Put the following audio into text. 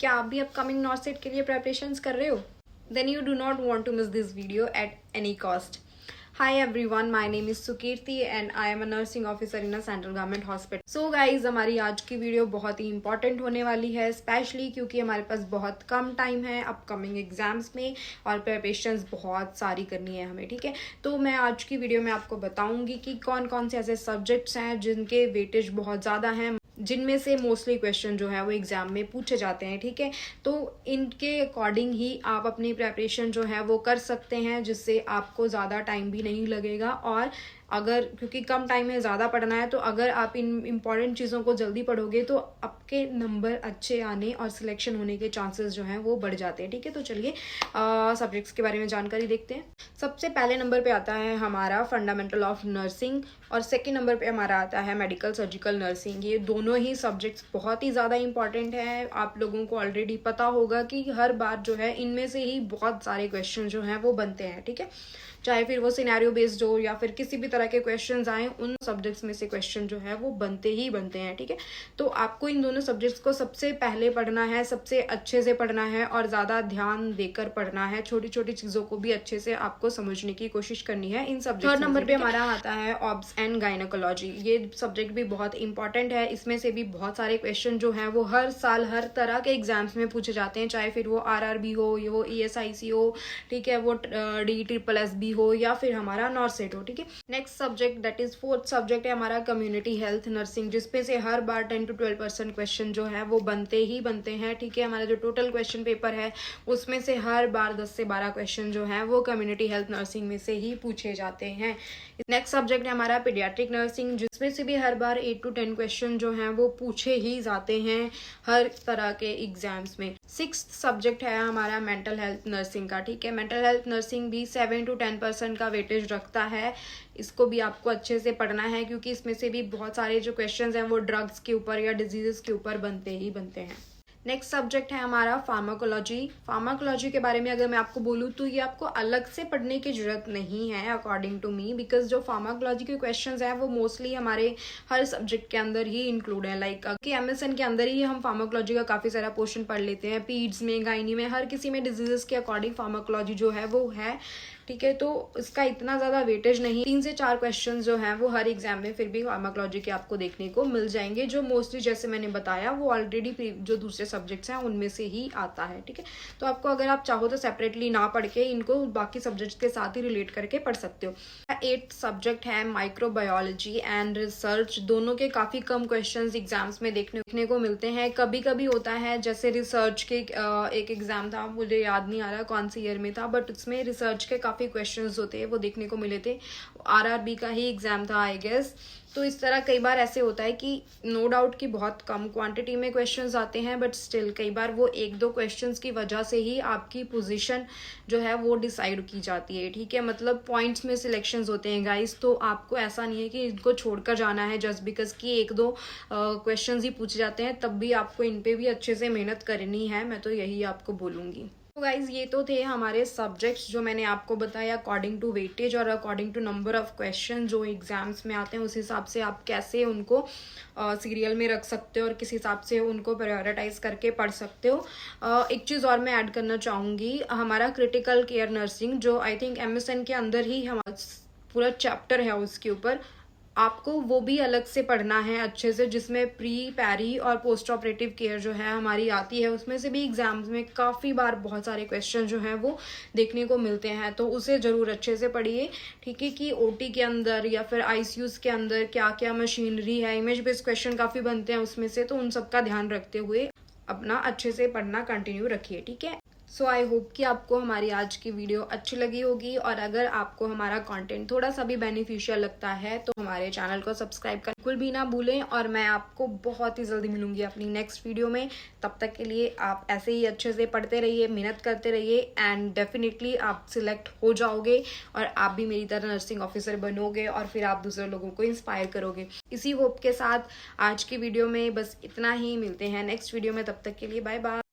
क्या आप भी अपकमिंग नॉर्सेट के लिए प्रेपरेशंस कर रहे हो? Then you do not want to miss this video at any cost. Hi everyone, my name is Sukirti and I am a nursing officer in a Central Government Hospital. So guys, हमारी आज की video बहुत ही important होने वाली है, specially क्योंकि हमारे पास बहुत कम टाइम है अपकमिंग एग्जाम्स में और प्रिपरेशंस बहुत सारी करनी है हमें. ठीक है, तो मैं आज की वीडियो में आपको बताऊंगी कि कौन कौन से ऐसे सब्जेक्ट्स हैं जिनके वेटेज बहुत ज़्यादा हैं, जिनमें से मोस्टली क्वेश्चन जो है वो एग्जाम में पूछे जाते हैं. ठीक है, तो इनके अकॉर्डिंग ही आप अपनी प्रेपरेशन जो है वो कर सकते हैं, जिससे आपको ज़्यादा टाइम भी नहीं लगेगा. और अगर क्योंकि कम टाइम में ज़्यादा पढ़ना है, तो अगर आप इन इम्पॉर्टेंट चीज़ों को जल्दी पढ़ोगे तो आपके नंबर अच्छे आने और सिलेक्शन होने के चांसेस जो हैं वो बढ़ जाते हैं. ठीक है, तो चलिए सब्जेक्ट्स के बारे में जानकारी देखते हैं. सबसे पहले नंबर पे आता है हमारा फंडामेंटल ऑफ नर्सिंग और सेकेंड नंबर पे हमारा आता है मेडिकल सर्जिकल नर्सिंग. ये दोनों ही सब्जेक्ट्स बहुत ही ज़्यादा इंपॉर्टेंट हैं. आप लोगों को ऑलरेडी पता होगा कि हर बार जो है इनमें से ही बहुत सारे क्वेश्चन जो हैं वो बनते हैं. ठीक है, चाहे फिर वो सिनेरियो बेस्ड हो या फिर किसी भी तरह के क्वेश्चंस आए, उन सब्जेक्ट्स में से क्वेश्चन जो है वो बनते ही बनते हैं. ठीक है, तो आपको इन दोनों सब्जेक्ट्स को सबसे पहले पढ़ना है, सबसे अच्छे से पढ़ना है और ज़्यादा ध्यान देकर पढ़ना है. छोटी छोटी चीज़ों को भी अच्छे से आपको समझने की कोशिश करनी है इन सब्जेक्ट. थर्ड नंबर पे हमारा आता है ऑब्स एंड गायनोकोलॉजी. ये सब्जेक्ट भी बहुत इंपॉर्टेंट है. इसमें से भी बहुत सारे क्वेश्चन जो हैं वो हर साल हर तरह के एग्जाम्स में पूछे जाते हैं, चाहे फिर वो RRB हो, ये वो ESIC हो, ठीक है, वो DSSB हो या फिर हमारा नॉर्सेट हो. ठीक है, next subject that is fourth subject है हमारा कम्युनिटी हेल्थ नर्सिंग, जिसपे से हर बार 10 to 12% क्वेश्चन जो है वो बनते ही बनते हैं. ठीक है, हमारा जो टोटल क्वेश्चन पेपर है उसमें से हर बार 10 से 12 क्वेश्चन जो है वो कम्युनिटी हेल्थ नर्सिंग में से ही पूछे जाते हैं. नेक्स्ट सब्जेक्ट है हमारा पीडियाट्रिक नर्सिंग, जिसमें से भी हर बार 8 to 10 क्वेश्चन जो हैं वो पूछे ही जाते हैं हर तरह के एग्जाम्स में. सिक्स्थ सब्जेक्ट है हमारा मेंटल हेल्थ नर्सिंग का. ठीक है, मेंटल हेल्थ नर्सिंग भी 7 to 10% का वेटेज रखता है. इसको भी आपको अच्छे से पढ़ना है क्योंकि इसमें से भी बहुत सारे जो क्वेश्चंस हैं वो ड्रग्स के ऊपर या डिजीजेस के ऊपर बनते ही बनते हैं. नेक्स्ट सब्जेक्ट है हमारा फार्माकोलॉजी. फार्माकोलॉजी के बारे में अगर मैं आपको बोलूँ तो ये आपको अलग से पढ़ने की जरूरत नहीं है अकॉर्डिंग टू मी, बिकॉज जो फार्माकोलॉजी के क्वेश्चंस हैं वो मोस्टली हमारे हर सब्जेक्ट के अंदर ही इंक्लूड है. लाइक कि MSN के अंदर ही हम फार्माकोलॉजी का काफ़ी सारा पोर्शन पढ़ लेते हैं. पीड्स में, गाइनी में, हर किसी में डिजीजेस के अकॉर्डिंग फार्माकोलॉजी जो है वो है. ठीक है, तो इसका इतना ज़्यादा वेटेज नहीं. 3 से 4 क्वेश्चन जो हैं वो हर एग्जाम में फिर भी फार्माकोलॉजी के आपको देखने को मिल जाएंगे, जो मोस्टली जैसे मैंने बताया वो ऑलरेडी जो दूसरे सब्जेक्ट्स हैं उनमें से ही आता है. ठीक है, तो आपको अगर आप चाहो तो सेपरेटली ना पढ़ के इनको बाकी सब्जेक्ट्स के साथ ही रिलेट करके पढ़ सकते हो. 8th सब्जेक्ट है माइक्रोबायोलॉजी एंड रिसर्च. दोनों के काफ़ी कम क्वेश्चन एग्जाम्स में देखने को मिलते हैं. कभी कभी होता है, जैसे रिसर्च के एक एग्जाम था, मुझे याद नहीं आ रहा कौन सी ईयर में था, बट उसमें रिसर्च के काफ़ी क्वेश्चंस होते हैं वो देखने को मिले थे. RRB का ही एग्जाम था आई गेस. तो इस तरह कई बार ऐसे होता है कि नो डाउट कि बहुत कम क्वांटिटी में क्वेश्चंस आते हैं, बट स्टिल कई बार वो 1-2 क्वेश्चंस की वजह से ही आपकी पोजीशन जो है वो डिसाइड की जाती है. ठीक है, मतलब पॉइंट्स में सिलेक्शंस होते हैं गाइस, तो आपको ऐसा नहीं है कि इनको छोड़कर जाना है जस्ट बिकॉज कि 1-2 क्वेश्चंस ही पूछे जाते हैं. तब भी आपको इन पे भी अच्छे से मेहनत करनी है, मैं तो यही आपको बोलूँगी. तो गाइज ये तो थे हमारे सब्जेक्ट्स जो मैंने आपको बताया अकॉर्डिंग टू वेटेज और according to number of question जो एग्जाम्स में आते हैं. उस हिसाब से आप कैसे उनको सीरियल में रख सकते हो और किस हिसाब से उनको प्रायोरिटाइज करके पढ़ सकते हो. एक चीज़ और मैं ऐड करना चाहूँगी, हमारा क्रिटिकल केयर नर्सिंग जो आई थिंक MSN के अंदर ही हमारा पूरा चैप्टर है, उसके ऊपर आपको वो भी अलग से पढ़ना है अच्छे से, जिसमें प्री, पैरी और पोस्ट ऑपरेटिव केयर जो है हमारी आती है. उसमें से भी एग्जाम्स में काफ़ी बार बहुत सारे क्वेश्चन जो हैं वो देखने को मिलते हैं, तो उसे ज़रूर अच्छे से पढ़िए. ठीक है, कि OT के अंदर या फिर ICUs के अंदर क्या क्या मशीनरी है, इमेज बेस्ड क्वेश्चन काफ़ी बनते हैं उसमें से, तो उन सबका ध्यान रखते हुए अपना अच्छे से पढ़ना कंटिन्यू रखिए. ठीक है, सो आई होप कि आपको हमारी आज की वीडियो अच्छी लगी होगी, और अगर आपको हमारा कंटेंट थोड़ा सा भी बेनिफिशियल लगता है तो हमारे चैनल को सब्सक्राइब करना बिल्कुल भी ना भूलें. और मैं आपको बहुत ही जल्दी मिलूंगी अपनी नेक्स्ट वीडियो में. तब तक के लिए आप ऐसे ही अच्छे से पढ़ते रहिए, मेहनत करते रहिए, एंड डेफिनेटली आप सिलेक्ट हो जाओगे और आप भी मेरी तरह नर्सिंग ऑफिसर बनोगे और फिर आप दूसरे लोगों को इंस्पायर करोगे. इसी होप के साथ आज की वीडियो में बस इतना ही. मिलते हैं नेक्स्ट वीडियो में, तब तक के लिए बाय बाय.